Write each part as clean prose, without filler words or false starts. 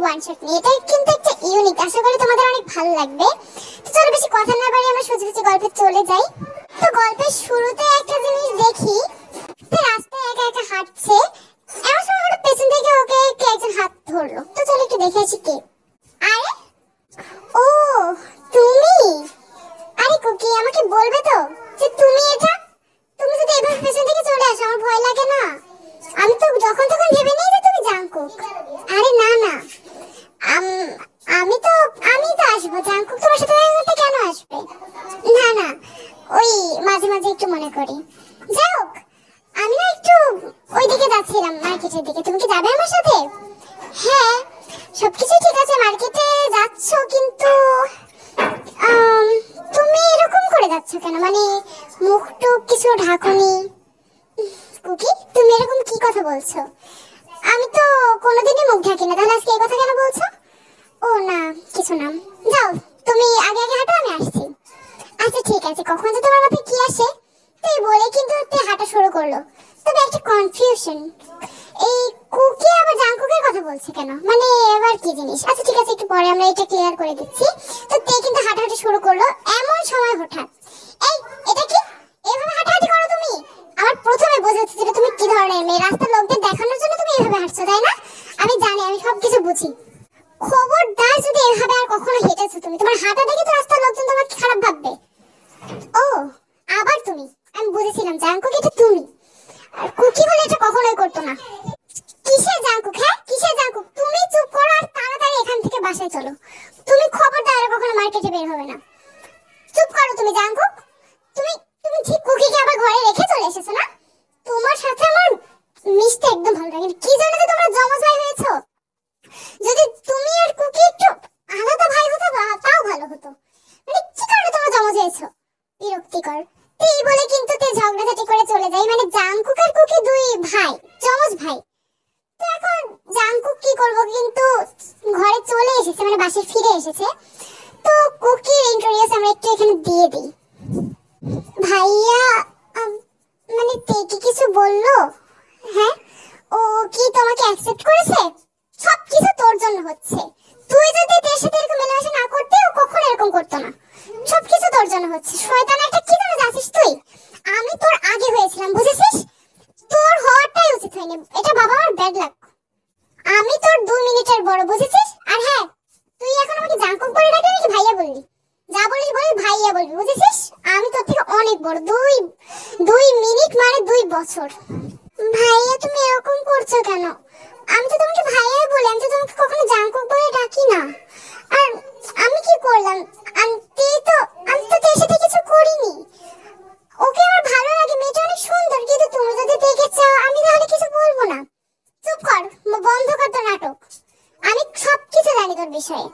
One shot নিয়ে। এটা কিন্তু একটা ইউনিক, আশা করি তোমাদের অনেক ভালো লাগবে। তো চলো বেশি কথা না বাড়িয়ে আমরা সোজা গল্পে চলে যাই। তো গল্পের শুরুতে একটা জিনিস দেখি, রাস্তায় একা একা হাঁটছে, এমন সময় হঠাৎ পেছন থেকে ওকে কে একজন হাত ধরলো। তো চলো একটু দেখে আসি কে। আরে ও তুমি, আরে কুকি আমাকে বলবে তো যে তুমি এটা, তুমি যদি এভাবে পেছন থেকে চলে আসো আমার ভয় লাগে না? আমি তো যখন তখন ভেবে নেই যে তুমি জাংকুক। আরে না না, আমি তো আসবো, জাংকুক তোমার সাথে দেখা করতে কেন আসবে? না না, ওই মাঝে মাঝে একটু মনে করি। যাই হোক, আমি না একটু ওইদিকে যাচ্ছিলাম, মার্কেটের দিকে। তুমি কি যাবে আমার সাথে? হ্যাঁ, সবকিছু ঠিক আছে, মার্কেটে যাচ্ছ, কিন্তু তুমি এরকম করে যাচ্ছ কেন? মানে মুখটুক কিছু ঢাকুনি। কুকি তুমি এরকম কি কথা বলছো? আমি তো কোনোদিনই মুখ ঢাকি না, তাহলে আজকে এই কথা কেন বলছো? ও না, কিছু না, যাও তুমি আগে আগে হাঁটো, আমি আসছি। আচ্ছা ঠিক আছে, কখন যে তোমার মাথায় কি আসে? তুই বলে কিন্তু হাঁটা শুরু করলো। তবে একটা কনফিউশন, এই কুকি আবার জাংকুকের কথা বলছে কেন? মানে এবার কি জিনিস? আচ্ছা ঠিক আছে, একটু পরে আমরা এটা ক্লিয়ার করে দিচ্ছি। তো তে কিন্তু হাঁটাহাঁটি শুরু করলো, এমন সময় হঠাৎ এই এটা কি এভাবে হাঁটাহাঁটি করো তুমি? আমার প্রথমে বোঝা যাচ্ছে যে তুমি কি ধরনের মেয়ে, রাস্তার লোকদের দেখানোর জন্য তুমি এভাবে হাঁটছো তাই না? আমি জানি, আমি সবকিছু বুঝি। খবরদার যদি এভাবে আর কখনো হেঁটেছো তুমি, তোমার হাঁটা দেখে তো রাস্তার লোকজন তোমাকে খারাপ ভাববে। ও আবার তুমি, আমি বুঝেছিলাম জাংকুক এটা তুমি, আর কুকি হলে এটা কখনোই করতো না। কিসের জাংকুক? হ্যাঁ কিসের জাংকুক? তুমি চুপ করো আর তাড়াতাড়ি এখান থেকে বাসায় চলো। তুমি খবরদার আর কখনো মার্কেটে বের হবে না। চুপ করো তুমি জাংকুক। তুমি তুমি ঠিক কুকিকে আবার ঘরে রেখে চলে এসেছো না? তোমার সাথে আমার মিশতে একদম ভালো লাগে না। কি জানো যে তোমরা জমজ ভাই হয়েছো? যদি তুমি আর কুকি একটু আলাদা ভাই হতো তাও ভালো হতো। মানে কি কারণে তোমরা জমজ হয়েছো? বিরক্তিকর। এই বলে কিন্তু তে ঝগড়াঝাটি করে চলে যায়। মানে জাংকুক আর কুকি দুই ভাই, জমজ ভাই। তো এখন জাংকুক কি করব, কিন্তু ঘরে চলে এসেছে, মানে বাসায় ফিরে এসেছে। তো কুকির ইন্টারভিউ আমরা একটু এখানে দিয়ে দিই। ভাইয়া, মানে তে কি কিছু বললো? হ্যাঁ, ও কি তোমাকে অ্যাকসেপ্ট করেছে? সবকিছু তোর জন্য হচ্ছে। তুই যদি তের সাথে এরকম মেলামেশা না করতে, ও কখনো এরকম করতো না। সবকিছু তোর জন্য হচ্ছে। শয়তান একটা, কি জন্য যাচ্ছিস তুই? আমি তোর আগে হয়েছিলাম, বুঝেছিস? তোর হওয়াটাই উচিত হয়নি, এটা বাবা আমার ব্যাড লাক। আমি তোর 2 মিনিটের বড়, বুঝেছিস? আর হ্যাঁ, তুই এখন আমাকে জাংকুক বলে ডাকবি নাকি ভাইয়া বলবি? যা বলিস বলিস, ভাইয়া বলবি, বুঝেছিস? আমি তোর থেকে অনেক বড়, 2 মিনিট মানে 2 বছর। ভাইয়া তুমি এরকম করছো কেন? আমি তো তোমাকে ভাইয়াই বলি, আমি তো তোমাকে কখনো জাংকুক বলে ডাকি না। আর আমি কি করলাম? আমি তো তের সাথে কিছু করিনি। ওকে আমার ভালো লাগে, মেয়েটা অনেক সুন্দর, কিন্তু তুমি যদি দেখে চাও আমি তাহলে কিছু বলবো না। চুপ কর, বন্ধ কর তোর নাটক। আমি সবকিছু জানি তোর বিষয়ে।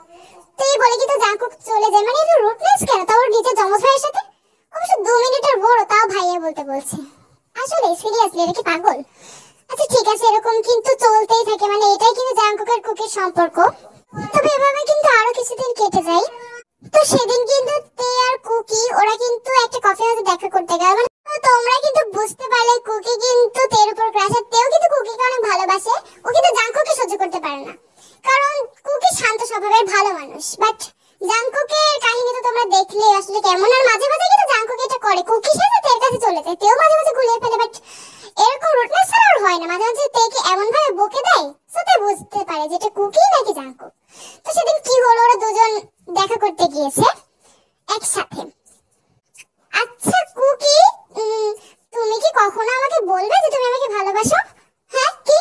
তুই বলে কিন্তু জাংকুক চলে যায়, মানে এটা রুটনেস কেন? তাও নিজের জমজ ভাইয়ের সাথে, অবশ্য 2 মিনিটের বড়, তাও ভাইয়া বলতে বলছে। আসলে সিরিয়াসলি এটা কি পাগল? আচ্ছা ঠিক আছে, এরকম কিন্তু চলতেই থাকে, মানে এটাই কিন্তু জাংকুক আর কুকির সম্পর্ক। তবে এভাবে কিন্তু আরো কিছুদিন কেটে যায়। তো সেদিন কিন্তু তে আর কুকি ওরা কিন্তু একটা কফি হাউসে দেখা করতে গেল। মানে তোমরা কিন্তু বুঝতে পারলে কুকি কিন্তু তের উপর ক্রাশ, আর তেও কিন্তু কুকিকে অনেক ভালোবাসে। ও কিন্তু জাংকুককে সহ্য করতে পারে না, কারণ কুকি শান্ত স্বভাবের ভালো মানুষ। বাট জাংকুকের কাহিনী তো তোমরা দেখলে আসলে কেমন। আর মাঝে মাঝে কিন্তু জাংকুক এটা করে, কুকির সাথে তের কাছে চলে যায়, তেও মাঝে মাঝে গুলিয়ে ফেলে। বাট এরকম রুটনেস ছাড়া আর হয় না। মাঝে মাঝে তেকে এমন ভাবে বকে দেয় সেটা বুঝতে পারে যে এটা কুকি নাকি জাংকুক। তো সেদিন কি হলো, ওরা দুজন দেখা করতে গিয়েছে একসাথে। আচ্ছা কুকি, তুমি কি কখনো আমাকে বলবে যে তুমি আমাকে ভালোবাসো? হ্যাঁ কি?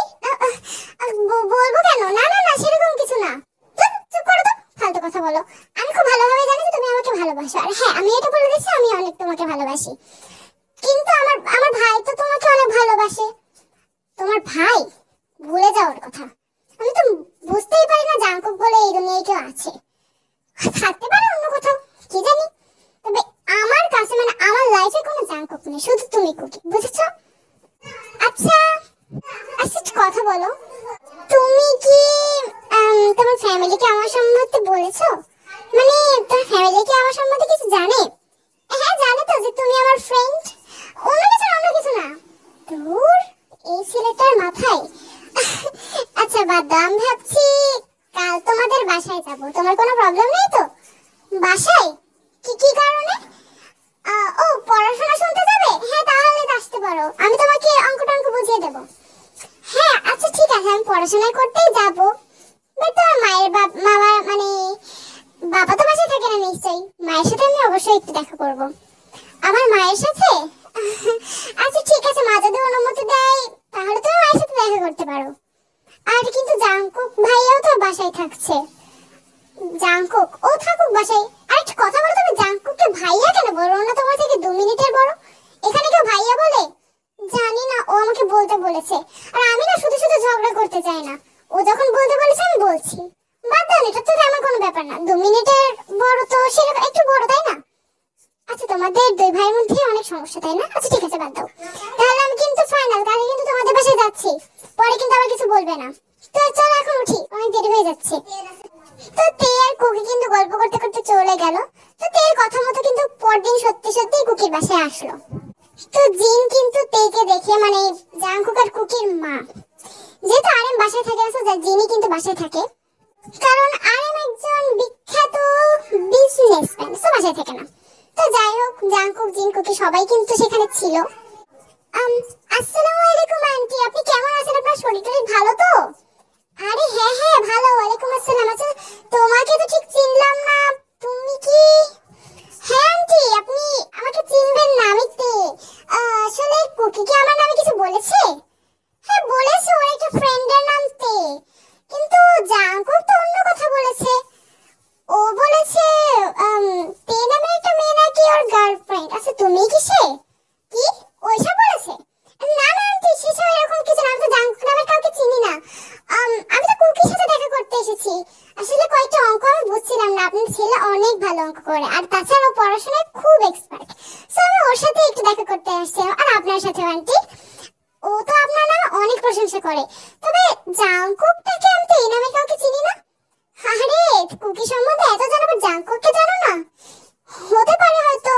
বলবো কেন? না না না, সেরকম কিছু না। চুপ চুপ করো তো, ফালতু কথা বলো। আমি খুব ভালোভাবে জানি যে তুমি আমাকে ভালোবাসো। আর হ্যাঁ, আমি এটা বলে দিচ্ছি, আমি অনেক তোমাকে ভালোবাসি। কিন্তু আমার আমার ভাই তো তোমাকে অনেক ভালোবাসে। তোমার ভাই? ভুলে যাওয়ার কথা। আমি তো বুঝতেই পারি না জাংকুক বলে এই দুনিয়ায় কেউ আছে। থাকতে পারে অন্য কোথাও, কি জানি। তবে আমার কাছে, মানে আমার লাইফে কোনো জাংকুক নেই, শুধু তুমি কুকি, বুঝেছো? আচ্ছা আচ্ছা, কথা বলো, তুমি কি তোমার ফ্যামিলিকে আমার সম্বন্ধে বলেছো? মানে তোমার ফ্যামিলি কি আমার সম্বন্ধে কিছু জানে? হ্যাঁ জানে তো, যে তুমি আমার ফ্রেন্ড। অন্য কিছু না। দূর, এই ছেলেটার মাথায়। আচ্ছা বাদ দাও, আমি ভাবছি কাল তোমাদের বাসায় যাব, তোমার কোনো প্রবলেম নেই তো? বাসায়? কি কি কারণে? ও পড়াশোনা শুনতে যাবে? হ্যাঁ তাহলে আসতে পারো, আমি তোমাকে অঙ্ক টঙ্ক বুঝিয়ে দেবো। হ্যাঁ আচ্ছা ঠিক আছে, আমি পড়াশোনা করতেই যাবো। বাট তোমার মায়ের মামা মানে বাবা তো বাসায় থাকে না নিশ্চয়ই, মায়ের সাথে আমি অবশ্যই একটু দেখা করব। আমার মায়ের সাথে? আচ্ছা ঠিক আছে, মা যদি অনুমতি দেয় তাহলে তুমি মায়ের সাথে দেখা করতে পারো। আর কিন্তু জাংকুক ভাইয়াও তো বাসায় থাকছে। জাংকুক ও থাকুক বাসায়। আর একটা কথা বলো, তুমি জাংকুককে ভাইয়া কেন বলো না? তোমার থেকে 2 মিনিটের বড়, এখানে কেউ ভাইয়া বলে? জানি না, ও আমাকে বলতে বলেছে। আর আমি না শুধু শুধু ঝগড়া করতে চাই না, ও যখন বলতে বলেছে আমি বলছি। বাদ দাও, এটা তো তেমন কোনো ব্যাপার না, 2 মিনিটের বড় তো সেরকম একটু বড় তাই না? আচ্ছা তোমাদের 2 ভাইয়ের মধ্যে অনেক সমস্যা তাই না? আচ্ছা ঠিক আছে বাদ দাও, তাহলে আমি কিন্তু ফাইনাল কালকে কিন্তু তোমাদের বাসায় যাচ্ছি, পরে কিন্তু আবার কিছু বলবে না। তো চল এখন উঠি, অনেক দেরি হয়ে যাচ্ছে। তো তে আর কুকি কিন্তু গল্প করতে করতে চলে গেল। তো তের কথা মতো কিন্তু পরদিন সত্যি সত্যি কুকির বাসায় আসলো। তো জিন কিন্তু তেকে দেখে, মানে জাংকুক আর কুকির মা, যেহেতু আরএম বাসায় থাকে না, তো জিনি কিন্তু বাসায় থাকে, কারণ আরএম একজন বিখ্যাত বিজনেসম্যান, তো বাসায় থাকে না। তো যাই হোক, জাংকুক জিন কুকি সবাই কিন্তু সেখানে ছিল। আসসালামু আলাইকুম আন্টি, আপনি কেমন আছেন? আপনার শরীর টরীর ভালো তো? আরে হ্যাঁ হ্যাঁ ভালো, ওয়ালাইকুম আসসালাম। আচ্ছা তোমাকে তো ঠিক চিনলাম না, তুমি কি? হ্যাঁ আন্টি, আপনি আমাকে চিনবেন না, আমি তে। আসলে কুকি কি আমার নামে কিছু বলেছে? হ্যাঁ বলেছে, ওর একটা ফ্রেন্ডের নাম তে, কিন্তু জাংকুক তো অন্য কথা বলেছে। ও বলেছে তে নামে একটা মেয়ে নাকি ওর গার্লফ্রেন্ড। আচ্ছা তুমি কি সে? কি ওইসব বলেছে? না না আন্টি, সেসব এরকম কিছু না, আমি তো জাংকুক নামের কাউকে চিনি না। আমি তো কুকির সাথে দেখা করতে এসেছি। আসলে কয়েকটা অঙ্ক আমি বুঝছিলাম না, আপনার ছেলে অনেক ভালো অঙ্ক করে, আর তাছাড়া ও পড়াশোনায় খুব এক্সপার্ট, সো আমি ওর সাথে একটু দেখা করতে আসছিলাম। আর আপনার সাথে আন্টি, ও তো আপনার নামে অনেক প্রশংসা করে। তবে জাংকুকটাকে আমি তো এই নামে কাউকে চিনি না। আরে কুকি সম্বন্ধে এত জানো, আবার জাংকুককে জানো না? হতে পারে হয়তো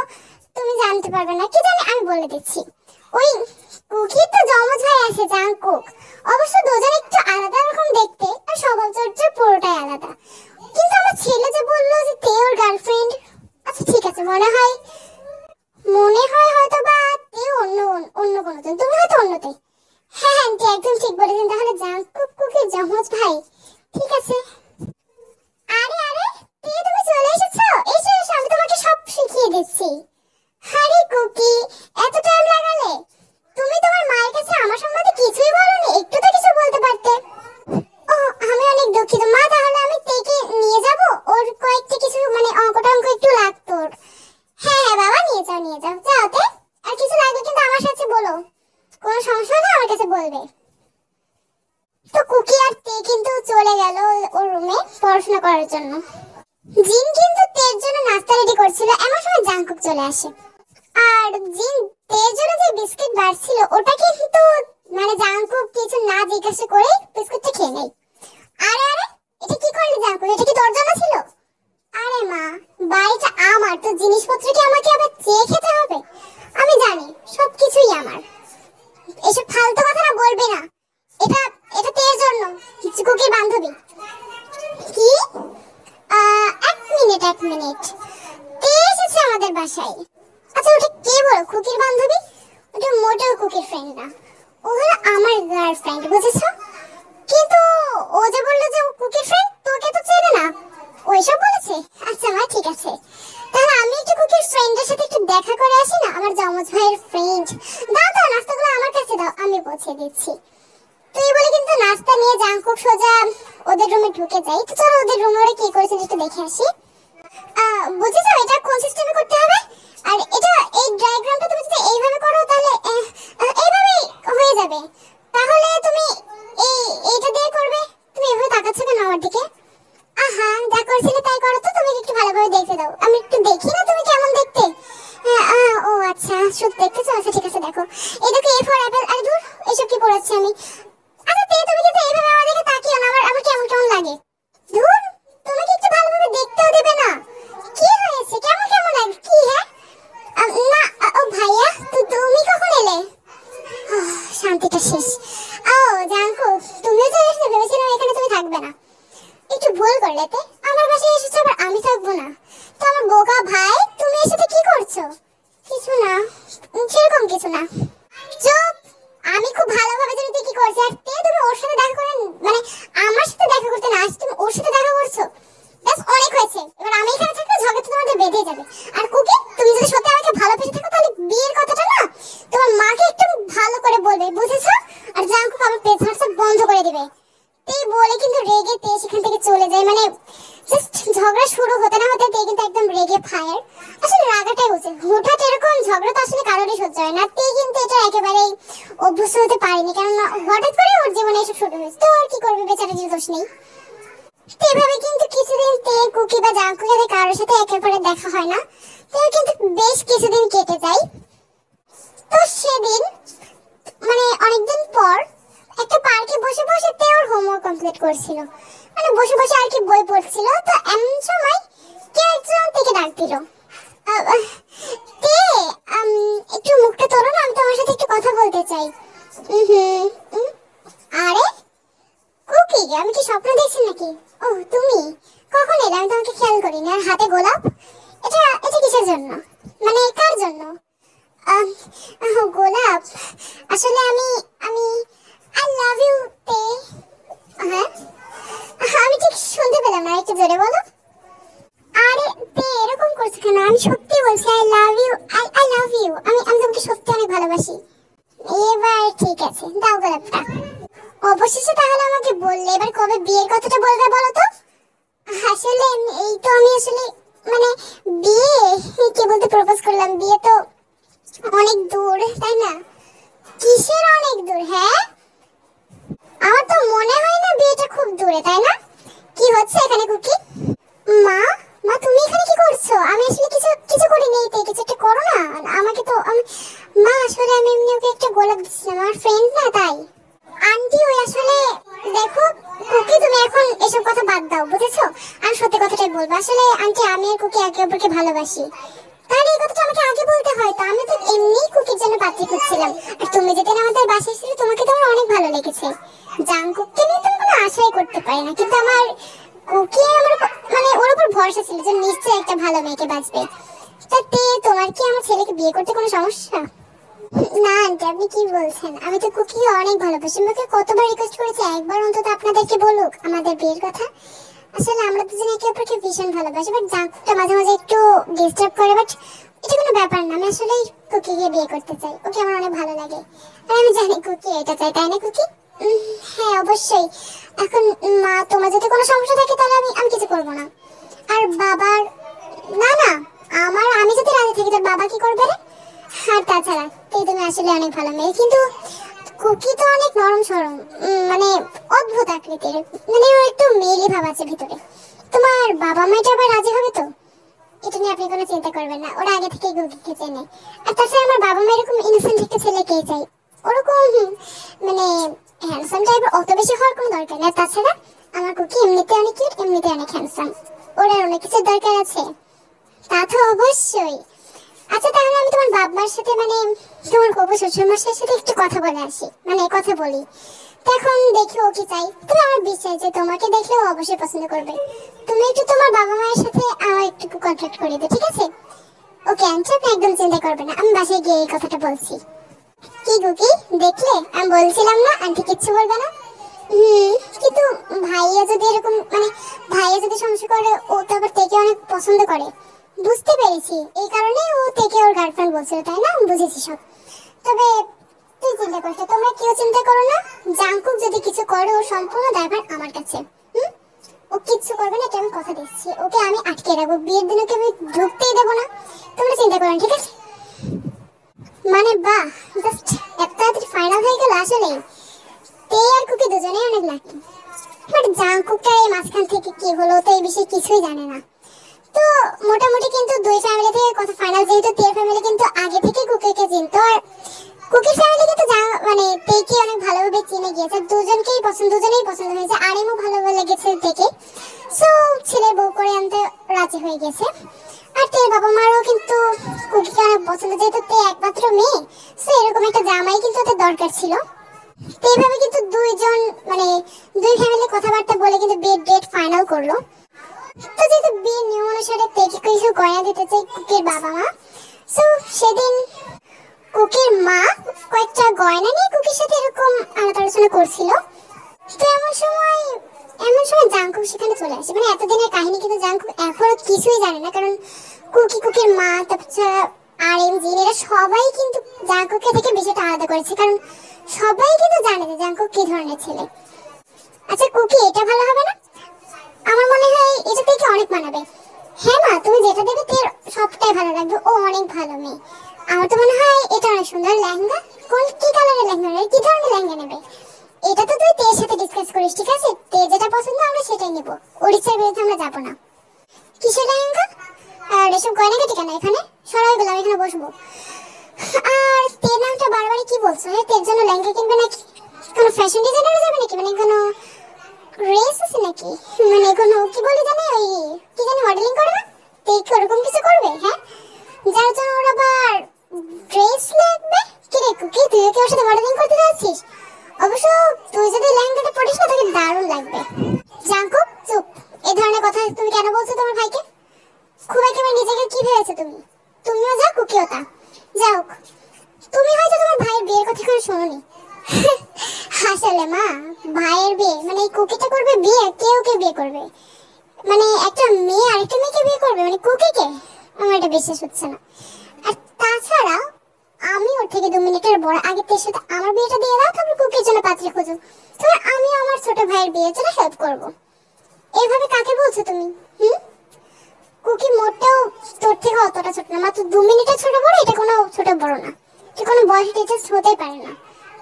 তুমি জানতে পারবে না, কি জানি, আমি বলে দিচ্ছি। ওই কুকির তো যমজ ভাই আছে জাংকুক, অবশ্য দুজন একটু আলাদা রকম দেখতে, আর স্বভাব চরিত্র পুরোটাই আলাদা। কিন্তু আমার ছেলে যে বললো যে তে ওর গার্লফ্রেন্ড, আচ্ছা ঠিক আছে, মনে হয় হয়তো বা তে অন্য অন্য কোনোজন, তুমি হয়তো অন্যতে। হ্যাঁ আন্টি একদম ঠিক বলেছেন, তাহলে জাংকুক কুকির যমজ ভাই। ঠিক আছে। আরে আরে তে, তুমি চলে এসেছো? এসো এসো, আমি তোমাকে সব শিখিয়ে দিচ্ছি। আরে কুকি, এত টাইম লাগালে? তুমি তোমার মায়ের কাছে আমার সম্বন্ধে কিছুই বলনি, একটু তো কিছু বলতে পারতে। ও আমি অনেক দুঃখিত মা, তাহলে আমি তেকে নিয়ে যাব, ওর কয়েকটা কিছু মানে অঙ্ক টঙ্ক একটু লাগতো ওর। হ্যাঁ হ্যাঁ বাবা, নিয়ে যাও নিয়ে যাও, যাও তে। আর কিছু লাগবে কিন্তু আমার সাথে বলো, কোনো সমস্যা হলে আমার কাছে বলবে। তো কুকি আর তে কিন্তু চলে গেল ওর রুমে পড়াশোনা করার জন্য। জিন কিন্তু তের জন্য নাস্তা রেডি করছিল, এমন সময় জাংকুক চলে আসে। আর জিন তের জন্য যে বিস্কিট বাড়ছিল ওটা কিন্তু মানে জাংকুক কিছু না জিজ্ঞাসা করে বিস্কুটটা খেয়ে নেয়। আরে আরে এটা কি করলি জাংকুক, এটা কি তোর জন্য ছিল? আরে মা, বাড়িটা আমার, তো জিনিসপত্র কি আমাকে আবার চেয়ে খেতে হবে? আমি জানি সবকিছুই আমার, এসব ফালতু কথা না বলবে না। এটা এটা তের জন্য, কুকির বান্ধবী। কি? এক মিনিট, তে এসেছে আমাদের বাসায়? আচ্ছা ওটা কে বলো, কুকির বান্ধবী? ওটা মোটেও কুকির ফ্রেন্ড না, ও হলো আমার গার্লফ্রেন্ড, বুঝেছো? কিন্তু ও যে বললো যে ও কুকির ফ্রেন্ড, তোকে তো চেনে না, ওইসব বলেছে। আচ্ছা মা ঠিক আছে, তাহলে আমি একটু কুকির ফ্রেন্ডের সাথে একটু দেখা করে আসি না, আমার যমজ ভাইয়ের ফ্রেন্ড। দাও দাও নাস্তাগুলো আমার কাছে দাও, আমি পৌঁছে দিচ্ছি। তুই বলে কিন্তু নাস্তা নিয়ে জাংকুক সোজা ওদের রুমে ঢুকে যাই। তো চলো ওদের রুমে ওরা কি করেছে একটু দেখে আসি। বুঝেছো এটা কোন সিস্টেমে করতে হবে? আর এটা এই ডায়াগ্রামটা তুমি যদি এইভাবে করো তাহলে এইভাবেই হয়ে যাবে। তাহলে তুমি এইটা দিয়ে করবে। তুমি এভাবে তাকাচ্ছ কেন আমার দিকে? আহা যা করছিলে তাই করো তো, তুমি একটু ভালোভাবে দেখে দাও, আমি একটু দেখি না তুমি কেমন দেখতে। ও আচ্ছা শুধু দেখতেছো, আচ্ছা ঠিক আছে দেখো। এই দেখো এ ফর অ্যাপেল। আরে দূর, এসব কি পড়াচ্ছি আমি? আচ্ছা তে তুমি কিন্তু এইভাবে আমার দিকে তাকিও না, আমার কেমন কেমন লাগে। ধুর, তুমি কি একটু ভালোভাবে দেখতেও দেবে না? কি হয়েছে, কেমন কেমন লাগে কি? হ্যাঁ না, ও ভাইয়া তুমি কখন এলে? শান্তিটা শেষ। ও জাংকুক তুমিও চলে এসেছো, ভেবেছিলাম এখানে তুমি থাকবে না। একটু করলে তে? আমার বাসায় এসেছো আবার আমি থাকবো না? তো আমার বোকা ভাই, তুমি এর সাথে কি করছো? কিছু না, সেরকম কিছু না। চুপ। আমি খুব ভালোভাবে জানি তুই কি করছিস। আর তে তুমি ওর সাথে দেখা করেন, মানে আমার সাথে দেখা করতে না আসি তুমি ওর সাথে দেখা করছো। ব্যাস অনেক হয়েছে। এবার আমি এখানে থাকলে ঝগড়া তো তোমাদের বেঁধে যাবে। আর কুকি, তুমি যদি সত্যি আমাকে ভালোবেসে থাকো তাহলে বিয়ের কথাটা না তোমার মাকে একটু ভালো করে বলবে, বুঝেছো? আর জাঙ্কুক আমার পেজ হোয়াটসঅ্যাপ বন্ধ করে দিবে। এই বলে কিন্তু রেগে তে সেখান থেকে চলে যায়। মানে জাস্ট ঝগড়া শুরু হতে না হতে তে কিন্তু একদম রেগে ফায়ার। আসলে রাগাটাই উচিত, হঠাৎ এরকম ঝগড়া তো আসলে কারোরই সহ্য হয় না। তে কিন্তু এটা একেবারেই অভ্যস্ত হতে পারেনি, কারণ হঠাৎ করে ওর জীবনে এসব শুরু হয়েছে। তো আর কি করবে, বেচারাটির দোষ নেই। তো এভাবে কিন্তু কিছুদিন তে কুকি বা জাঙ্কুকের কারোর সাথে একেবারে দেখা হয় না। তো কিন্তু বেশ কিছুদিন কেটে যায়। তো সেদিন মানে অনেকদিন পর একটা পার্কে বসে বসে তে ওর হোমওয়ার্ক কমপ্লিট করছিল। মানে বসে বসে আর কি বই পড়ছিল। তো এমন সময় কেউ একজন থেকে ডাক দিল, তে একটু মুখটা তোলো না, আমি তোমার সাথে একটু কথা বলতে চাই। আরে কুকি, আমি কি স্বপ্ন দেখছি নাকি? ও তুমি কখন এলে? আমি তোমাকে খেয়াল করিনি। আর হাতে গোলাপ, এটা এটা কিসের জন্য, মানে কার জন্য? গোলাপ, আসলে আমি আমি আই লাভ ইউ তে। হ্যাঁ, আমি ঠিক শুনতে পেলাম না, একটু জোরে বলো। আরে তে এরকম করছো কেন? আমি সত্যি বলছি I love you, I love you. আমি তোমাকে সত্যি অনেক ভালোবাসি। এবার ঠিক আছে, দাও গোলাপটা। অবশেষে তাহলে আমাকে বললে, এবার কবে বিয়ের কথাটা বলবে বলো তো? আসলে এই তো আমি আসলে মানে বিয়ে কি বলতে প্রপোজ করলাম, বিয়ে তো অনেক দূর, তাই না? কিসের অনেক দূর? হ্যাঁ, আমার তো মনে হয় না বিয়েটা খুব দূরে, তাই না? কি হচ্ছে এখানে কুকি? মা, মা তুমি এখানে কি করছো? আমি আসলে কিছু কিছু করিনি, তে কিছু একটা করো না আমাকে। তো মা আসলে আমি এমনি ওকে একটা গোলাপ দিচ্ছিলাম, আমার ফ্রেন্ড না তাই। আন্টি ওই আসলে দেখো কুকি, তুমি এখন এসব কথা বাদ দাও, বুঝেছো? আমি সত্যি কথাটাই বলবো। আসলে আন্টি আমি আর কুকি একে অপরকে ভালোবাসি। তাহলে এই কথাটা আমাকে আগে বলতে হয় তো। আমি তো এমনিই কুকির জন্য পাত্রী খুঁজছিলাম। আর তুমি যেদিন আমাদের বাসায় এসেছিলে তোমাকে তো আমার অনেক ভালো লেগেছে। জাংকুককে নিয়ে তুমি কোনো আশাই করতে পারি না, কিন্তু আমার কুকি আমার মানে ওর উপর ভরসা ছিল যে নিশ্চয়ই একটা ভালো মেয়েকে বাঁচবে। তাতে তোমার কি আমার ছেলেকে বিয়ে করতে কোনো সমস্যা? না আন্টি, আপনি কি বলছেন? আমি তো কুকিকে অনেক ভালোবাসি। আমাকে কতবার রিকোয়েস্ট করেছি একবার অন্তত আপনাদেরকে বলুক আমাদের বিয়ের কথা। আসলে আমরা দুজনে একে অপরকে ভীষণ ভালোবাসি, বাট জাঙ্কুকটা মাঝে মাঝে একটু ডিস্টার্ব করে। বাট এটা কোনো ব্যাপার না, আমি আসলে কুকিকে বিয়ে করতে চাই। ওকে আমার অনেক ভালো লাগে। আর আমি জানি কুকি এটা চাই, তাই না কুকি? হ্যাঁ অবশ্যই। এখন মা, তোমার যদি কোনো সমস্যা থাকে তাহলে আমি কিছু করবো না। আর বাবার, না না, আমি যদি রাজি থাকি তোর বাবা কি করবে রে? আর তাছাড়া তুমি আসলে অনেক ভালো মেয়ে, কিন্তু কুকি তো অনেক নরম সরম, মানে অদ্ভুত আকৃতির, মানে ওর একটু মেয়েলি ভাব আছে ভিতরে। তোমার বাবা মাটা আবার রাজি হবে তো? এটা নিয়ে আপনি কোনো চিন্তা করবেন না, ওরা আগে থেকে কুকিকে চেনে। আর তাছাড়া আমার বাবা মা এরকম ইনোসেন্ট একটা ছেলেকে চাই, ওরকম মানে হ্যান্ডসাম টাইপের অত বেশি হওয়ার কোনো দরকার নেই। তাছাড়া আমার কুকি এমনিতে অনেক কিউট, এমনিতে অনেক হ্যান্ডসাম, ওর আর অনেক কিছুর দরকার আছে। তা তো অবশ্যই। আচ্ছা তাহলে আমি তোমার বাবার সাথে মানে তোমার হবু শ্বশুরমশাইয়ের সাথে একটু কথা বলে আসি, মানে কথা বলি। তো এখন দেখি ও কি চাই। তবে আমার বিশ্বাস যে তোমাকে দেখলে ও অবশ্যই পছন্দ করবে। তুমি একটু তোমার বাবা মায়ের সাথে আমার একটু কন্ট্যাক্ট করে দিও, ঠিক আছে? ওকে আন্টি, আপনি একদম চিন্তা করবেন না, আমি বাসায় গিয়ে এই কথাটা বলছি। কি কুকি, দেখলে আমি বলছিলাম না আন্টি কিচ্ছু বলবে না। কিন্তু ভাইয়া যদি এরকম মানে ভাইয়া যদি সমস্যা করে, ও তো আবার তেকে অনেক পছন্দ করে। বুঝতে পেরেছি, এই কারণে ও তেকে ওর গার্লফ্রেন্ড বলছিল, তাই না? আমি বুঝেছি সব। তবে তুই চিন্তা করিস না, তোমরা কেউ চিন্তা করো না। জাংকুক যদি কিছু করে ওর সম্পূর্ণ দায়ভার আমার কাছে। ও কিচ্ছু করবে না, এটা আমি কথা দিচ্ছি। ওকে আমি আটকে রাখবো, বিয়ের দিন ওকে আমি ঢুকতেই দেবো না। তোমরা চিন্তা করো না, ঠিক আছে? মানে বাহ, জাস্ট এত তাড়াতাড়ি ফাইনাল হয়ে গেল। আসলেই তে আর কুকি দুজনেই অনেক লাকি। বাট জাংকুকটা এই মাঝখান থেকে কি হলো তো এই বিষয়ে কিছুই জানে না। তো মোটামুটি কিন্তু দুই ফ্যামিলি থেকে কথা ফাইনাল, যেহেতু তের ফ্যামিলি কিন্তু আগে থেকে কুকিকে চিনতো, আর কুকির ফ্যামিলি কিন্তু মানে তেকে অনেক ভালোভাবে চিনে গিয়েছে। দুজনেই পছন্দ হয়েছে, আরিমও ভালো লেগেছে তেকে। সো ছেলের বউ করে আনতে রাজি হয়ে গেছে। আর তের বাবা মারও কিন্তু কুকিকে অনেক পছন্দ, যেহেতু তে একমাত্র মেয়ে। সো এরকম একটা জামাই কিন্তু ওদের দরকার ছিল। তো এইভাবে কিন্তু দুইজন মানে দুই ফ্যামিলি কথাবার্তা বলে বলে কিন্তু বিয়ের ডেট ফাইনাল করলো। তো যেহেতু বিয়ের নিয়ম অনুসারে তেকে কিছু গয়না দিতে চাই কুকির বাবা মা, সো সেদিন কুকির মা কয়েকটা গয়না নিয়ে কুকির সাথে এরকম আলাপ আলোচনা করছিল। তো এমন সময় জাংকুক সেখানে চলে আসে। মানে এতদিনের কাহিনী কিন্তু জাংকুক এখনো কিছুই জানে না, কারণ কুকির মা, তারপর আর এম জিন, এরা সবাই কিন্তু জাংকুকের থেকে বিষয়টা আলাদা করেছে, কারণ সবাই কিন্তু জানে যে জাংকুক কি ধরনের ছেলে। আচ্ছা কুকি, এটা ভালো হবে না? আমার মনে হয় এটা থেকে অনেক মানাবে। হ্যাঁ মা, তুমি যেটা দেবে তের সবটাই ভালো লাগবে, ও অনেক ভালো মেয়ে। আমার তো মনে হয় এটা অনেক সুন্দর লেহেঙ্গা। কি কালারের লেহেঙ্গা নেবে, কি ধরনের লেহেঙ্গা নেবে, এটা তো তুই তের সাথে ডিসকাস করিস, ঠিক আছে? তে যেটা পছন্দ আমরা সেটাই নেব, ওর ইচ্ছার বিরুদ্ধে আমরা যাবো না। কিসের লেহেঙ্গা আর এসব গয়নাগাটি কেন এখানে? সরাই গেলাম, এখানে বসবো। আর তের নামটা বারবার কি বলছো? তের জন্য লেহেঙ্গা কিনবে নাকি? কোনো ফ্যাশন ডিজাইনারে যাবে নাকি? মানে কোনো রেস আছে নাকি? মানে কোনো কি বলে জানে, ওই কি জানি মডেলিং করে না, তো কি ওরকম কিছু করবে? হ্যাঁ, যার জন্য ওর আবার ড্রেস লাগবে। কি রে কুকি, তুই কি ওর সাথে মডেলিং করতে যাচ্ছিস? অবশ্য তুই যদি লেহেঙ্গাটা পরিস না তোকে দারুণ লাগবে। জাংকুক চুপ, এই ধরনের কথা তুমি কেন বলছো তোমার ভাইকে? খুব একেবারে নিজেকে কি ভেবেছো তুমি? তুমিও যা, কুকিও তা। যাও, তুমি হয়তো তোমার ভাইয়ের বিয়ের কথা এখনো শোনোনি। আসলে মা, ভাইয়ের বিয়ে মানে এই কুকিটা করবে বিয়ে, কেউ বিয়ে করবে, মানে একটা মেয়ে আরেকটা মেয়েকে বিয়ে করবে, মানে কুকিকে? আমার এটা বিশ্বাস হচ্ছে না। আর তাছাড়া আমি ওর থেকে 2 মিনিটের বড়, আগে তের সাথে আমার বিয়েটা দিয়ে দাও, তারপর কুকির জন্য পাত্রী খোঁজো, তারপর আমি আমার ছোট ভাইয়ের বিয়ের জন্য হেল্প করবো। এইভাবে কাকে বলছো তুমি? কুকি মোটেও তোর থেকে অতটা ছোট না, মাত্র 2 মিনিটের ছোট বড়, এটা কোনো ছোট বড় না, এটা কোনো বয়স ডিফারেন্স হতেই পারে না।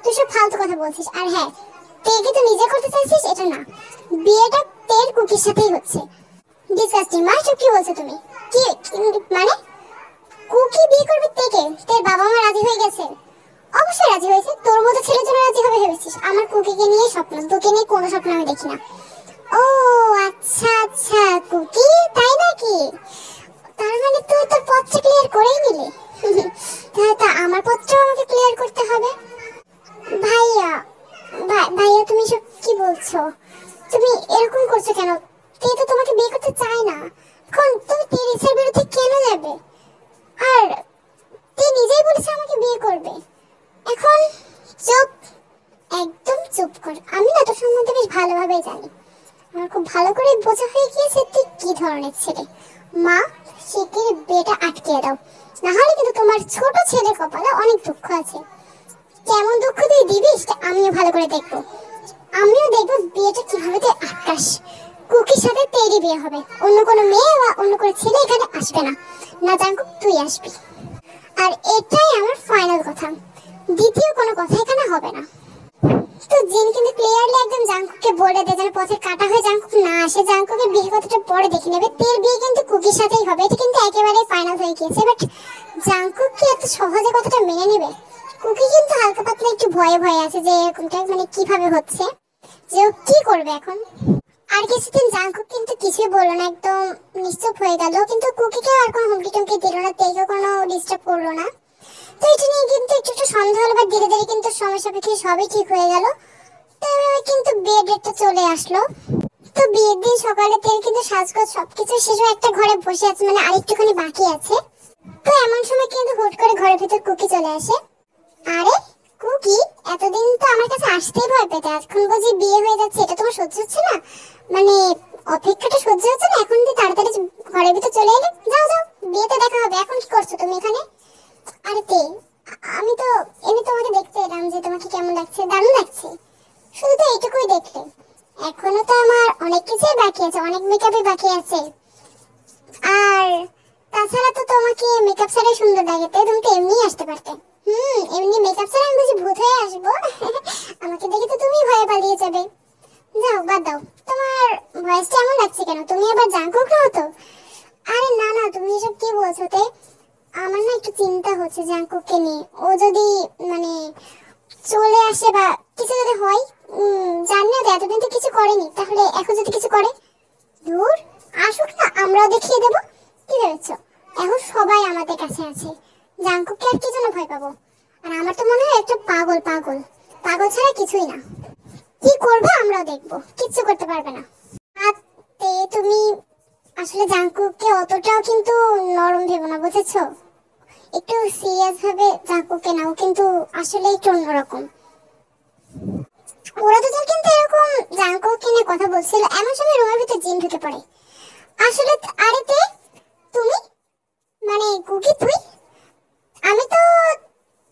তুই সব ফালতু কথা বলছিস। আর হ্যাঁ, তেকে তো নিজে করতে চাইছিস, এটা না, বিয়েটা তের কুকির সাথেই হচ্ছে। ডিসকাস্টিং মা, সব কি বলছো তুমি? কি মানে কুকি বিয়ে করবে তেকে? তের বাবা মা রাজি হয়ে গেছে? অবশ্যই রাজি হয়েছে, তোর মতো ছেলের জন্য রাজি হবে ভেবেছিস? আমার কুকিকে নিয়ে স্বপ্ন, তোকে নিয়ে কোনো স্বপ্ন আমি দেখি না। ও আচ্ছা আচ্ছা কুকি, তাই নাকি? তার মানে তুই তোর পথটা ক্লিয়ার করেই নিলি। তাহলে তো আমার পথটাও আমাকে ক্লিয়ার করতে হবে। ভাইয়া, ভাইয়া তুমি সব কি বলছো? তুমি এরকম করছো কেন? তে তো তোমাকে বিয়ে করতে চায় না, এখন তুমি তের ইচ্ছার বিরুদ্ধে কেন যাবে? আর তে নিজেই বলেছে আমাকে বিয়ে করবে। এখন চুপ, একদম চুপ কর। আমি না তোর সম্বন্ধে বেশ ভালোভাবেই জানি, আমার খুব ভালো করে বোঝা হয়ে গিয়েছে তুই কি ধরনের ছেলে। মা, শিগগিরই বিয়েটা আটকিয়ে দাও, না হলে কিন্তু তোমার ছোট ছেলের কপালে অনেক দুঃখ আছে। কেমন দুঃখ তুই দিবি সেটা আমিও ভালো করে দেখবো। আমিও দেখবো বিয়েটা কিভাবে তুই আটকাস। কুকির সাথে তেরই বিয়ে হবে, অন্য কোনো মেয়ে বা অন্য কোনো ছেলে এখানে আসবে না, না জাঙ্কুক তুই আসবি। আর এটাই আমার ফাইনাল কথা, দ্বিতীয় কোনো কথা এখানে হবে না। তো জিন কিন্তু ক্লিয়ারলি একদম জাংকুককে বলে দেয় যেন পথে কাটা হয়ে জাংকুক না আসে। জাংকুকের বিয়ের কথাটা পরে দেখে নেবে, তের বিয়ে কিন্তু কুকির সাথেই হবে, এটা কিন্তু একেবারে ফাইনাল হয়ে গিয়েছে। বাট জাংকুক কি এত সহজে কথাটা মেনে নেবে? কুকি কিন্তু হালকা পাতলা একটু ভয়ে ভয়ে আছে যে এরকমটা মানে কিভাবে হচ্ছে, যে ও কি করবে এখন। আর কিছুদিন জাংকুক কিন্তু কিছুই বললো না, একদম নিশ্চুপ হয়ে গেল। কিন্তু কুকিকে আর কোনো হুমকি টুমকি দিল না, তেকেও কোনো ডিস্টার্ব করলো না। তো এটা নিয়ে কিন্তু একটু একটু সন্দেহ হলো, বা ধীরে ধীরে কিন্তু সময় সাপেক্ষে সবই ঠিক হয়ে গেল। তো কিন্তু বিয়ের ডেটটা চলে আসলো। তো বিয়ের দিন সকালে তেল কিন্তু সাজগোজ সবকিছু শেষ হয়ে একটা ঘরে বসে আছে, মানে আরেকটুখানি বাকি আছে। তো এমন সময় কিন্তু হুট করে ঘরের ভিতর কুকি চলে আসে। আরে কুকি, এতদিন তো আমার কাছে আসতেই ভয় পেতে, এখন বুঝি বিয়ে হয়ে যাচ্ছে, এটা তোমার সহ্য হচ্ছে না? মানে অপেক্ষাটা সহ্য হচ্ছে না, এখন তুই তাড়াতাড়ি ঘরের ভিতর চলে এলে? যাও যাও, বিয়েতে দেখা হবে। এখন কি করছো তুমি এখানে? আরে তে, আমি তো এমনি তোমাকে দেখতে এলাম যে তোমাকে কেমন লাগছে। দারুণ লাগছে, শুধু তো এইটুকুই দেখলে, এখনো তো আমার অনেক কিছুই বাকি আছে, অনেক মেকআপই বাকি আছে। আর তাছাড়া তো তোমাকে মেকআপ ছাড়াই সুন্দর লাগে, তাই তুমি তো এমনিই আসতে পারতে। এমনি মেকআপ ছাড়া আমি বুঝি ভূত হয়ে আসবো? আমাকে দেখে তো তুমি ভয়ে পালিয়ে যাবে। যাও বাদ দাও, তোমার ভয়েসটা এমন লাগছে কেন? তুমি আবার জাঙ্কুক না তো? আরে না না, তুমি এসব কি বলছো তে? আমার না একটু চিন্তা হচ্ছে জাঙ্কুককে নিয়ে, ও যদি মানে চলে আসে বা কিছু যদি হয়, জানি না তো, এতদিন তো কিছু করেনি, তাহলে এখন যদি কিছু করে? দূর, আসুক না, আমরাও দেখিয়ে দেবো। কি ভেবেছো এখন সবাই আমাদের কাছে আছে, জাঙ্কুককে আর কি জন্য ভয় পাবো? আর আমার তো মনে হয় একটা পাগল পাগল, পাগল ছাড়া কিছুই না। কি করবে আমরাও দেখবো, কিচ্ছু করতে পারবে না। আতে তুমি আসলে জাঙ্কুককে অতটাও কিন্তু নরম ভেবো না, বুঝেছো? একটু সিরিয়াস ভাবে জাঙ্কুককে নাও, কিন্তু আসলে একটু অন্যরকম। ওরা দুজন কিন্তু এরকম জাঙ্কুককে নিয়ে কথা বলছিল, এমন সময় রুমের ভিতর জিন ঢুকে পড়ে। আসলে আরে তুমি মানে কুকি তুই, আমি তো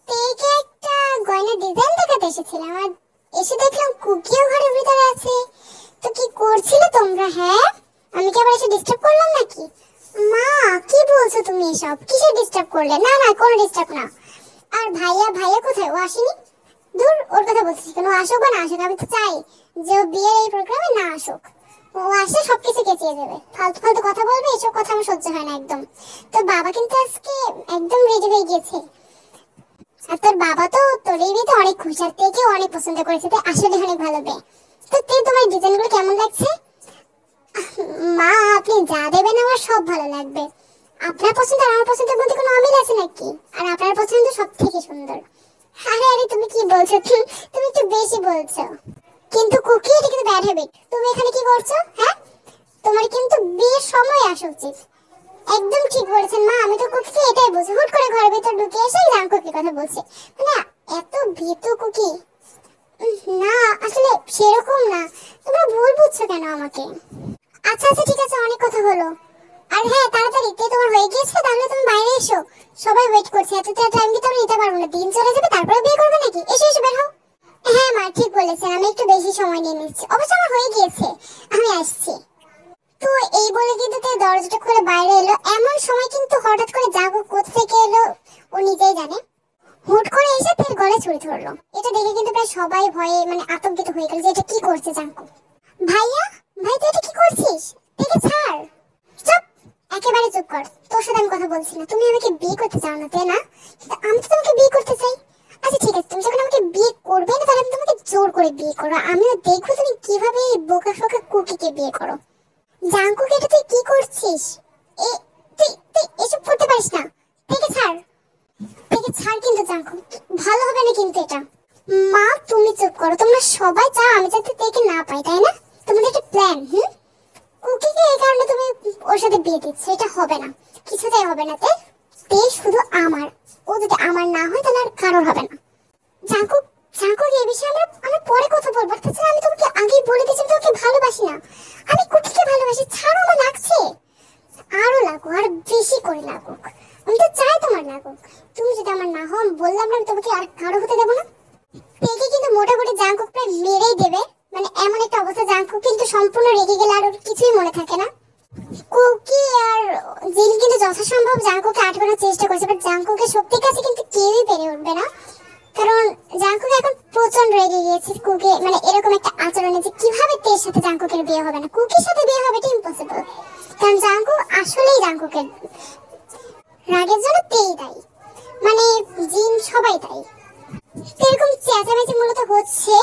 তেকে একটা গয়না ডিজাইন দেখাতে এসেছিলাম, আর এসে দেখলাম কুকিও ঘরের ভিতরে আছে। তো কি করছিলে তোমরা? হ্যাঁ, আমি কি আবার এসে ডিস্টার্ব করলাম নাকি? মা কি বলছো তুমি এসব? কিসের ডিস্টার্ব করলে? না না, কোনো ডিস্টার্ব না। আর ভাইয়া, ভাইয়া কোথায়? ও আসেনি? দূর, ওর কথা বলছিস কেন? ও আসুক বা না আসুক, আমি তো চাই যে ও বিয়ের এই প্রোগ্রামে না আসুক। ও আসলে সবকিছু কেচিয়ে দেবে, ফালতু ফালতু কথা বলবে, এসব কথা আমার সহ্য হয় না একদম। তোর বাবা কিন্তু আজকে একদম রেডি হয়ে গিয়েছে, আর তোর বাবা তো তোর এই বিয়েতে অনেক খুশি, আর তেকে অনেক পছন্দ করেছে, তাই আসলে অনেক ভালো মেয়ে। তো তোমার ডিজাইনগুলো কেমন লাগছে? মা আপনি যা দেবেন আমার সব ভালো লাগবে। আপনার পছন্দ আর আমার পছন্দের মধ্যে কোনো অমিল আছে নাকি? আর আপনার পছন্দ সব থেকে সুন্দর। আরে আরে তুমি কি বলছো? তুমি একটু বেশি বলছো। কিন্তু কুকি, এটা কিন্তু ব্যাড হ্যাবিট। তুমি এখানে কি করছো? হ্যাঁ, তোমার কিন্তু বিয়ের সময় আসা উচিত। একদম ঠিক বলেছেন মা, আমি তো কুকিকে এটাই বলছি। হুট করে ঘরের ভিতর ঢুকে এসে জাঙ্কুকের কথা বলছে, মানে এত ভীতু কুকি। না আসলে সেরকম না, তোমরা ভুল বুঝছো কেন আমাকে? আচ্ছা আচ্ছা ঠিক আছে, অনেক কথা হলো। আর হ্যাঁ, তাড়াতাড়ি তোমার হয়ে গিয়েছে, তাহলে তুমি বাইরে এসো, সবাই ওয়েট করছে। এতটা টাইম কি তোমরা নিতে পারবো না? দিন চলে যাবে, তারপরে বিয়ে করবে নাকি? এসো এসো, বের হও। হ্যাঁ মা ঠিক বলেছেন, আমি একটু বেশি সময় নিয়ে নিচ্ছি, অবশ্য আমার হয়ে গিয়েছে, আমি আসছি। তো এই বলে কিন্তু দরজাটা খুলে বাইরে এলো। এমন সময় কিন্তু হঠাৎ করে জাগো কোথা থেকে এলো ও নিজেই জানে। হুট করে এসে তের গলায় ছুরি ধরলো। এটা দেখে কিন্তু প্রায় সবাই ভয়ে মানে আতঙ্কিত হয়ে গেল যে এটা কি করছে জাঙ্কু। ভাইয়া, ভাই তুই এটা কি করছিস? দেখে ছাড়। চুপ, একেবারে চুপ কর। তোর সাথে আমি কথা বলছি না। তুমি আমাকে বিয়ে করতে চাও না, তাই না? কিন্তু আমি তো তোমাকে বিয়ে করতে চাই। আচ্ছা ঠিক আছে, তুমি যখন আমাকে বিয়ে করবে না, তাহলে আমি তোমাকে জোর করে বিয়ে করো। আমিও দেখবো তুমি কিভাবে এই বোকা ফোকা কুকিকে বিয়ে করো। জাঙ্কুক, এটা তুই কি করছিস? এ তুই তুই এসব করতে পারিস না। থেকে ছাড়, থেকে ছাড় কিন্তু জাঙ্কুক, ভালো হবে না কিন্তু এটা। মা তুমি চুপ করো। তোমরা সবাই চাও আমি যাতে তেকে না পাই, তাই না? তোমাদের একটা প্ল্যান। কুকিকে এই কারণে তুমি ওর সাথে বিয়ে দিচ্ছ, এটা হবে না, কিছুতেই হবে না। তে শুধু আমার, ও যদি আমার না হয় তাহলে আর কারোর হবে না। জাঙ্কুক, জাঙ্কুক এই বিষয়ে আমরা পরে কথা বলবো। তাছাড়া আমি তোমাকে আগেই বলে দিয়েছি আমি তোমাকে ভালোবাসি না, আমি কুকিকে ভালোবাসি। ছাড়ো, আমার লাগছে। আরো লাগুক, আর বেশি করে লাগুক, আমি তো চাই তোমার লাগুক। তুমি যদি আমার না হও, আমি বললাম না আমি তোমাকে আর কারো হতে দেবো না। পেকে কিন্তু মোটামুটি জাঙ্কুক প্রায় মেরেই দেবে, মানে এমন একটা অবস্থা। জাঙ্কুক কিন্তু সম্পূর্ণ রেগে গেলে আর ওর কিছুই মনে থাকে না। কুকি আর জিন কিন্তু যথাসম্ভব জাঙ্কুককে আটকানোর চেষ্টা করছে, বাট জাঙ্কুকের শক্তির কাছে কিন্তু কেউই পেরে উঠবে না। কারণ জাঙ্কুক এখন প্রচন্ড রেগে গিয়েছে কুকি, মানে এরকম একটা আচরণে যে কিভাবে তের সাথে জাঙ্কুকের বিয়ে হবে না, কুকির সাথে বিয়ে হবে, এটা ইম্পসিবল। কারণ জাঙ্কুক আসলেই জাঙ্কুকের রাগের জন্য তেই দায়ী, মানে জিন সবাই দায়ী। এরকম চেঁচামেচি মূলত হচ্ছে।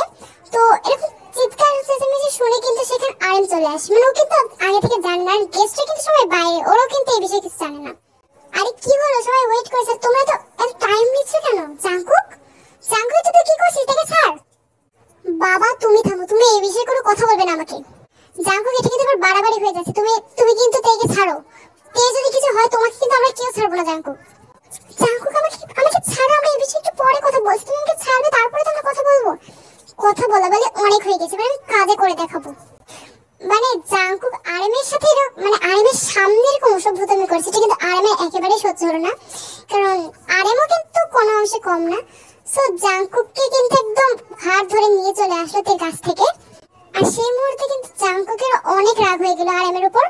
তো এরকম চিৎকার চেঁচামেচি শুনে কিন্তু সেখানে আরেম চলে আসে, মানে ও কিন্তু আগে থেকে জানে না, আর গেস্টরা কিন্তু সবাই বাইরে, ওরাও কিন্তু এই বিষয়ে কিছু জানে না। আরে কি হলো, সবাই ওয়েট করছে, তোমরা তো এত টাইম নিচ্ছ কেন? জাঙ্কুক, জাঙ্কুক তুই কি করছিস? তাকে ছাড়। বাবা তুমি থামো, তুমি এই বিষয়ে কোনো কথা বলবে না আমাকে। জাঙ্কুক, এটা কিন্তু আবার বাড়াবাড়ি হয়ে যাচ্ছে, তুমি তুমি কিন্তু তাকে ছাড়ো। তে যদি কিছু হয় তোমাকে কিন্তু আমরা কেউ ছাড়বো না। জাঙ্কুক, জাঙ্কুক আমাকে আমাকে ছাড়ো, আমরা এই বিষয়ে একটু পরে কথা বলছি। তুমি আমাকে ছাড়বে, তারপরে তো আমরা কথা বলবো। কথা বলা বলে অনেক হয়ে গেছে, মানে আমি কাজে করে দেখাবো। মানে জাঙ্কুক আরেমের সাথে মানে আরেমের সামনে এরকম অসভ্যতামি করছে, এটা কিন্তু আরেমের একেবারে সহ্য হলো না। কারণ আরেমও কিন্তু কোনো অংশে কম না। সো জাঙ্কুককে কিন্তু একদম হাত ধরে নিয়ে চলে আসলো তার কাছ থেকে। আর সেই মুহূর্তে কিন্তু জাঙ্কুকের অনেক রাগ হয়ে গেল আরেমের উপর।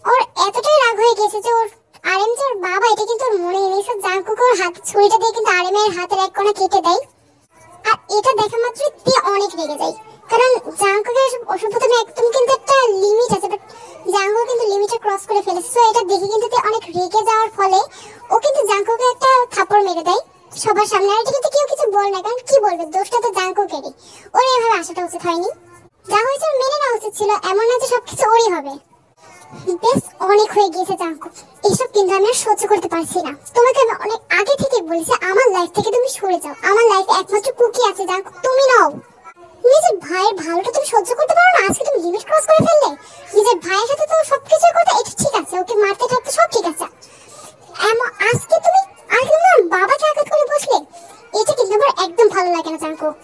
ওর এতটাই রাগ হয়ে গেছে যে ওর আরেম যে ওর বাবা, এটা কিন্তু ওর মনে নেই। সো জাঙ্কুক ওর হাত ছুরিটা দিয়ে কিন্তু আরেমের হাতের এক কোণা কেটে দেয়। আর এটা দেখা মাত্রই তে অনেক রেগে যায়, কারণ জাঙ্কুকের অসভ্যতামে একদম কিন্তু একটা লিমিট আছে, বাট জাঙ্কুক কিন্তু লিমিটটা ক্রস করে ফেলেছে। সো এটা দেখে কিন্তু তে অনেক রেগে যাওয়ার ফলে ও কিন্তু জাঙ্কুকে একটা থাপ্পড় মেরে দেয় সবার সামনে। আর এটা কিন্তু কেউ কিছু বলে না, কারণ কি বলবে, দোষটা তো জাঙ্কুকেরই। ওর এভাবে আসাটা উচিত হয়নি, যা হয়েছে ওর মেনে নেওয়া উচিত ছিল, এমন না যে সবকিছু ওরই হবে। বেশ অনেক হয়ে গিয়েছে জাঙ্কুক, এসব কিন্তু আমি আর সহ্য করতে পারছি না। তোমাকে আমি অনেক আগে থেকে বলেছি আমার লাইফ থেকে তুমি সরে যাও। আমার লাইফে একমাত্র কুকি আছে জাঙ্কুক, তুমি নাও। নিজের ভাইয়ের ভালোটা তুমি সহ্য করতে পারো না? আজকে তুমি লিমিট ক্রস করে ফেললে। নিজের ভাইয়ের সাথে তো সবকিছুর কথা, এটা ঠিক আছে, ওকে মারতে টারতে সব ঠিক আছে, আজকে তুমি তোমার বাবাকে আঘাত করে বসলে। এটা কিন্তু আমার একদম ভালো লাগে না জাঙ্কুক।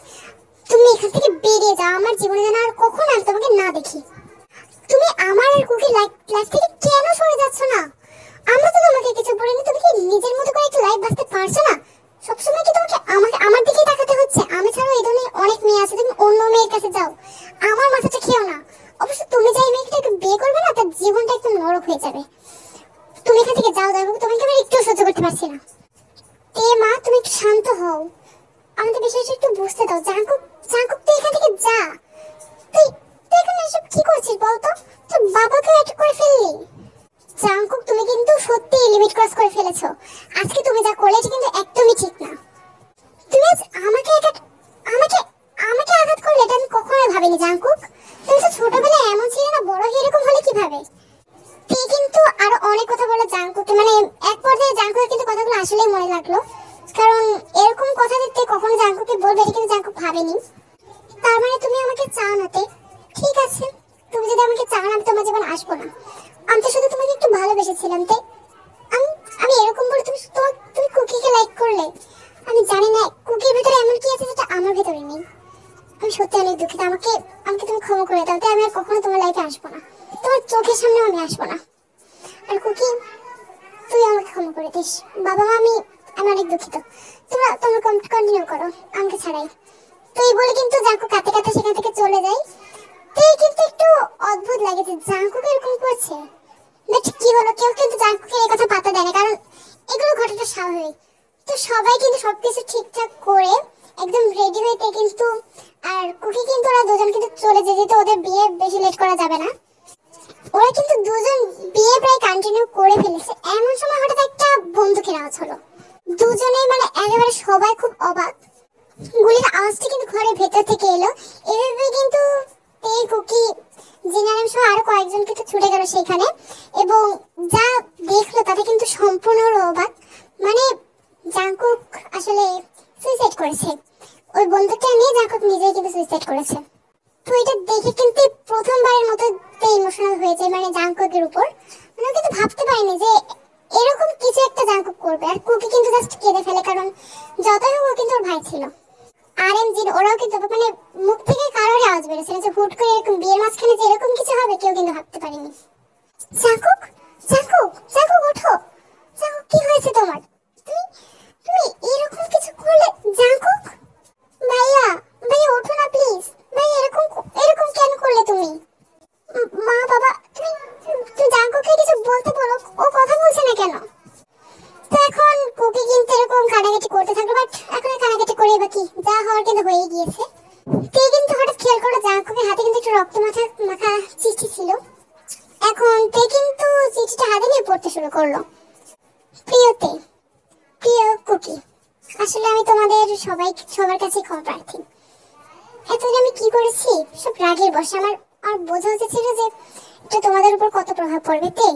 তুমি এখান থেকে বেরিয়ে যাও, আমার জীবনে যেন আর কখনো আমি তোমাকে না দেখি। তুমি আমার আর কুকির লাইফ থেকে কেন সরে যাচ্ছ না? আমরা তো তোমাকে কিছু বলিনি, তুমি কি নিজের মতো করে একটা লাইফ বাঁচতে পারছো না? সবসময় কি তোমাকে আমার দিকেই তাকাতে হচ্ছে? আমি ছাড়াও এই ধরনের অনেক মেয়ে আছে, তুমি অন্য মেয়ের কাছে যাও, আমার মাথাটা খেও না। অবশ্য তুমি যে মেয়েটাকে বিয়ে করবে না, তার জীবনটা একদম নরক হয়ে যাবে। তুমি এখান থেকে যাও, যাও, তোমাকে আমি একটু সহ্য করতে পারছি না। মা, তুমি একটু শান্ত হও, আমাদের বিষয়টা একটু বুঝতে দাও। জাঙ্কুক, জাঙ্কুক, তুই এখান থেকে যা। তুই তুই এখানে এসব কি করছিস বলতো? তোর বাবাকে অ্যাটাক করে ফেললি। জাঙ্কুক, তুমি কিন্তু সত্যি লিমিট ক্রস করে ফেলেছো। আজকে তুমি যা করলে এটা কিন্তু একদমই ঠিক না। তুমি আজ আমাকে আমাকে আঘাত করলে, এটা আমি কখনোই ভাবিনি জাঙ্কুক। তুমি তো ছোটবেলায় এমন ছিলে না, বড় হয়ে এরকম হলে কিভাবে? তুই কিন্তু আরো অনেক কথা বলে জাঙ্কুকে, মানে এক পর্যায়ে জাঙ্কুকের কিন্তু কথাগুলো আসলেই মনে লাগলো, কারণ এরকম কথা দিতে কখনো জাঙ্কুকে বলবে এটা কিন্তু জাঙ্কুক ভাবেনি। তার মানে তুমি আমাকে চাও না? ঠিক আছে, তুমি যদি আমাকে চাও না, আমি তোমার জীবন আসবো না। আমি তো শুধু তোমাকে একটু ভালোবেসেছিলাম, তাই আমি আমি এরকম বলে তুমি কুকিকে লাইক করলে। আমি জানি না কুকির ভিতরে এমন কি আছে যেটা আমার ভিতরে নেই। আমি সত্যি অনেক দুঃখিত, আমাকে আমাকে তুমি ক্ষমা করে দাও। তাই আমি আর কখনো তোমার লাইফে আসবো না, তোমার চোখের সামনে আমি আসবো না। আর কুকি, তুই আমাকে ক্ষমা করে দিস। বাবা মা, আমি আমি অনেক দুঃখিত। তোমরা কন্টিনিউ করো আমাকে ছাড়াই। তুই বলে কিন্তু জাঙ্কুক কাঁদতে কাঁদতে সেখান থেকে চলে যায়। তুই কিন্তু একটু অদ্ভুত লাগে যে জাঙ্কুক এরকম করছে। বাট কি হলো, কেউ কিন্তু জাঙ্কুকের এই কথা পাত্তা দেয় না, কারণ এগুলো ঘটাটা স্বাভাবিক। তো সবাই কিন্তু সবকিছু ঠিকঠাক করে একদম রেডি হইতে কিন্তু, আর কুকি কিন্তু ওরা দুজন কিন্তু চলে যেতে, ওদের বিয়ে বেশি লেট করা যাবে না। ওরা কিন্তু দুজন বিয়ে প্রায় কন্টিনিউ করে ফেলেছে। এমন সময় হঠাৎ একটা বন্দুকের আওয়াজ হলো। দুজনেই মানে একেবারে সবাই খুব অবাক। গুলির আওয়াজটা কিন্তু ঘরের ভেতর থেকে এলো। এভাবে কিন্তু এই কুকি, জিনারাম সহ আরো কয়েকজন কিন্তু ছুটে গেল সেখানে, এবং যা দেখলো তাতে কিন্তু সম্পূর্ণ অবাক। মানে জাঙ্কুক আসলে সুইসাইড করেছে। ওই বন্দুকটা নিয়ে জাঙ্কুক নিজেই কিন্তু সুইসাইড করেছে। তো এটা দেখে কিন্তু প্রথমবারের মতো ইমোশনাল হয়ে যায়, মানে জাঙ্কুকের উপর। মানে কিন্তু ভাবতে পারিনি যে এরকম কিছু একটা জাঙ্কুক করবে। আর কুকি কিন্তু জাস্ট কেঁদে ফেলে, কারণ যতই হোক ও কিন্তু ওর ভাই ছিল। আর এম জিন ওরাও কিন্তু মানে মুখ থেকে কারোরই আওয়াজ বেরোচ্ছে না যে হুট করে এরকম বিয়ের মাঝখানে যে এরকম কিছু হবে, কেউ কিন্তু ভাবতে পারেনি। জাঙ্কুক, জাঙ্কুক, জাঙ্কুক, ওঠো। জাঙ্কুক, কি হয়েছে তোমার? তুমি তুমি এরকম কিছু করলে? জাঙ্কুক, ভাইয়া, ভাইয়া ওঠো না প্লিজ। ভাই, এরকম এরকম কেন করলে তুমি? মা, বাবা, তুমি তুমি জাঙ্কুককে কিছু বলতে বলো, ও কথা বলছে না কেন? তো এখন কুকি কিন্তু এরকম কানাকাটি করতে থাকলো, বাট এখন কানাকাটি করে বা কি, যা হওয়ার কিন্তু হয়ে গিয়েছে। তে কিন্তু হঠাৎ খেয়াল করলো জাঙ্কুকের হাতে কিন্তু একটু রক্ত মাখা মাখা চিঠি ছিল। এখন তে কিন্তু চিঠিটা হাতে নিয়ে পড়তে শুরু করলো। প্রিয়তে, প্রিয় কুকি, আসলে আমি তোমাদের সবার কাছে ক্ষমা প্রার্থী। এতদিন আমি কি করেছি সব রাগের বশে। আমার আর বোঝা উচিত ছিল যে এটা তোমাদের উপর কত প্রভাব পড়বে। তে,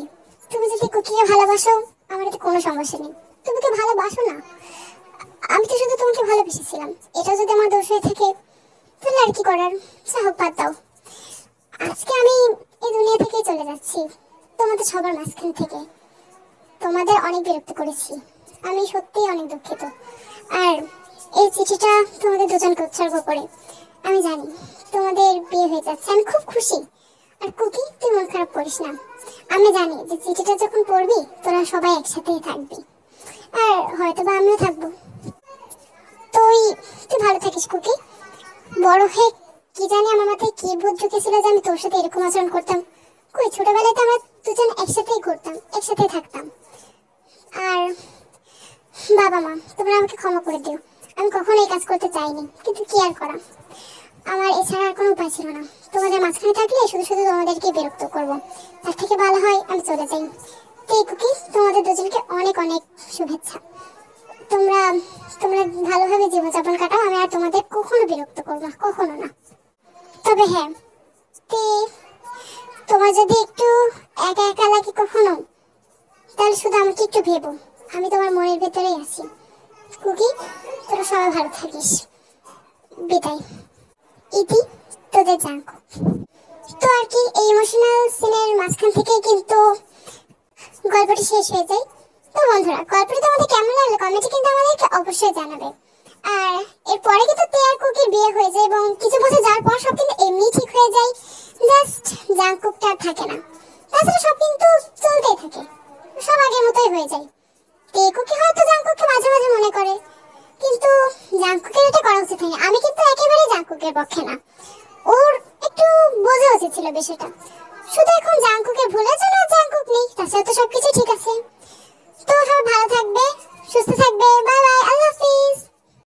তুমি যদি কুকিকে ভালোবাসো, আমার এতে কোনো সমস্যা নেই। তুমি কি ভালোবাসো না? আমি তো শুধু তোমাকে ভালোবেসেছিলাম। এটা যদি আমার দোষ হয়ে থাকে তাহলে আর কি করার, সাহস বাদ দাও। আজকে আমি এই দুনিয়া থেকেই চলে যাচ্ছি, তোমাদের সবার মাঝখান থেকে। তোমাদের অনেক বিরক্ত করেছি, আমি সত্যিই অনেক দুঃখিত। আর এই চিঠিটা তোমাদের দুজনকে উৎসর্গ করে, আমি জানি তোমাদের বিয়ে হয়ে যাচ্ছে, আমি খুব খুশি। আর কুকি, তুই মন খারাপ করিস না। আমি জানি যে চিঠিটা যখন পড়বি তোরা সবাই একসাথেই থাকবি, আর হয়তো বা আমিও থাকবো। তুই তুই ভালো থাকিস কুকি। বড় হয়ে কি জানি আমার মাথায় কি ভূত ঢুকেছিল যে আমি তোর সাথে এরকম আচরণ করতাম। কই, ছোটবেলায় তো আমরা দুজন একসাথেই ঘুরতাম, একসাথেই থাকতাম। আর বাবা মা, তোমরা আমাকে ক্ষমা করে দিও। আমি কখনো এই কাজ করতে চাইনি, কিন্তু কি আর করা, আমার এছাড়া আর কোনো উপায় ছিল না। তোমাদের মাঝখানে থাকলে শুধু শুধু তোমাদেরকে বিরক্ত করবো, তার থেকে ভালো হয় আমি চলে যাই। তো এই কুকি, তোমাদের দুজনকে অনেক অনেক শুভেচ্ছা। তোমরা তোমরা ভালোভাবে জীবনযাপন কাটাও, আমি আর তোমাদের কখনো বিরক্ত করবো না, কখনো না। তবে হ্যাঁ, তে তোমার যদি একটু একা একা লাগে কখনো, তাহলে শুধু আমাকে একটু ভেবো, আমি তোমার মনের ভেতরেই আছি। কুকি, তোরা সবাই ভালো থাকিস। বিদায়। ইতি তোদের জাঙ্কুক। তো আর কি, এই ইমোশনাল সিনের মাঝখান থেকে কিন্তু গল্পটি শেষ হয়ে যায়। তো বন্ধুরা, গল্পটি তোমাদের কেমন লাগলো কমেন্টে কিন্তু আমাদেরকে অবশ্যই জানাবে। আর এরপরে কিন্তু তে আর কুকির বিয়ে হয়ে যায় এবং কিছু বছর যাওয়ার পর সব কিন্তু এমনি ঠিক হয়ে যায়, জাস্ট জাঙ্কুকটা আর থাকে না। তাছাড়া সব কিন্তু চলতেই থাকে, সব আগের মতোই হয়ে যায়। তে কুকি হয়তো জাঙ্কুককে মাঝে মাঝে মনে করে, কিন্তু জাঙ্কুকের এটা করা উচিত হয়নি। আমি কিন্তু একেবারেই জাঙ্কুকের পক্ষে না, ওর একটু বোঝা উচিত ছিল বিষয়টা। শুধু এখন জাঙ্কুকে ভুলে যেন জাঙ্কুক নেই, তাছাড়া তো সবকিছু ঠিক আছে। তো সবাই ভালো থাকবে।